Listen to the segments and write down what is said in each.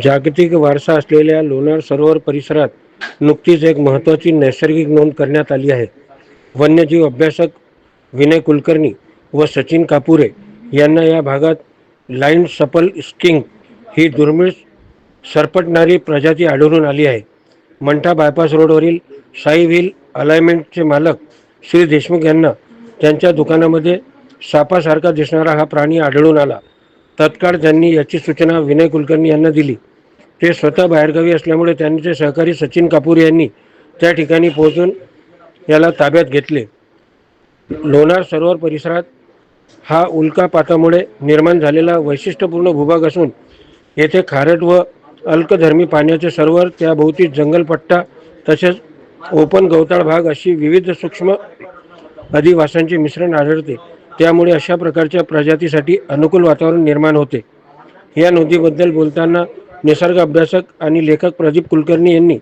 जागतिक वारसा असलेल्या लोणार सरोवर परिसरात नुकतीच एक महत्त्वाची नैसर्गिक नोंद करण्यात आली आहे. वन्यजीव अभ्यासक विनय कुलकर्णी व सचिन कापुरे यांना या भागात लाईन सपल स्किंक ही दुर्मिळ सरपटणारी प्रजाती आढळून आली आहे. मंठा बायपास रोडवरील साई व्हील अलाइनमेंटचे मालक श्री देशमुख यांना त्यांच्या दुकानामध्ये सापासारखा दिसणारा हा प्राणी आढळून आला. तत्काळ त्यांनी याची सूचना विनय कुलकर्णी यांना दिली. ते स्वतः बाहेरगावी असल्यामुळे त्यांचे सहकारी सचिन कापूर यांनी त्या ठिकाणी पोहोचून याला ताब्यात घेतले. लोणार सरोवर परिसरात हा उल्कापातामुळे निर्माण झालेला वैशिष्ट्यपूर्ण भूभाग असून येथे खारट व अल्कधर्मी पाण्याचे सरोवर, त्याभोवती जंगलपट्टा तसेच ओपन गवताळ भाग अशी विविध सूक्ष्म अधिवासांचे मिश्रण आढळते. त्यामुळे अशा प्रकारच्या प्रजातीसाठी अनुकूल वातावरण निर्माण होते. या नोंदीबद्दल बोलताना निसर्ग अभ्यासक आणि लेखक प्रदीप कुलकर्णी यांनी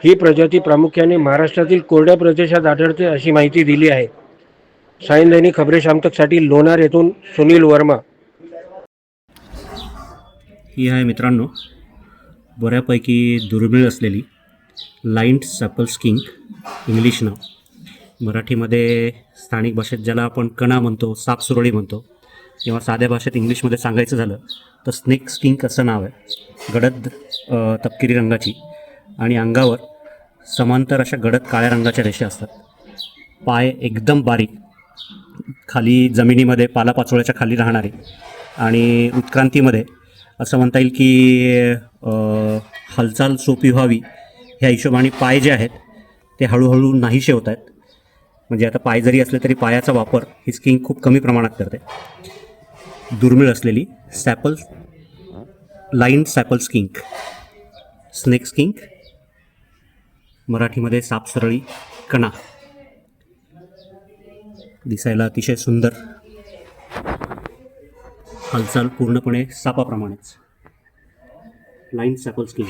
ही प्रजाती प्रामुख्याने महाराष्ट्रातील कोरड्या प्रदेशात आढळते अशी माहिती दिली आहे. सायन दैनिक खबरे शामतकसाठी लोणार येथून सुनील वर्मा. ही आहे मित्रांनो बऱ्यापैकी दुर्मिळ असलेली लाईन्ड सॅपल स्किंक, इंग्लिश नाव. मराठीमध्ये स्थानिक भाषेत ज्याला आपण कणा म्हणतो, सापसुरळी म्हणतो, किंवा साध्या भाषेत इंग्लिशमध्ये सांगायचं झालं तर स्नेक स्किंक असं नाव आहे. गडद तपकिरी रंगाची आणि अंगावर समांतर अशा गडद काळ्या रंगाच्या रेषा असतात. पाय एकदम बारीक, खाली जमिनीमध्ये पालापाचोळ्याच्या खाली राहणारे आणि उत्क्रांतीमध्ये असं म्हणता येईल की हालचाल सोपी व्हावी ह्या हिशोबाने पाय जे आहेत ते हळूहळू नाहीसे होत आहेत. म्हणजे आता पाय जरी असले तरी पायाचा वापर ही स्किंक खूप कमी प्रमाणात करते. दुर्मिळ असलेली लाईन सॅपल स्किंक, स्नेक स्किंक, मराठीमध्ये सापसरळी कणा. दिसायला अतिशय सुंदर, हालचाल पूर्णपणे सापाप्रमाणेच. Line सॅपल skink.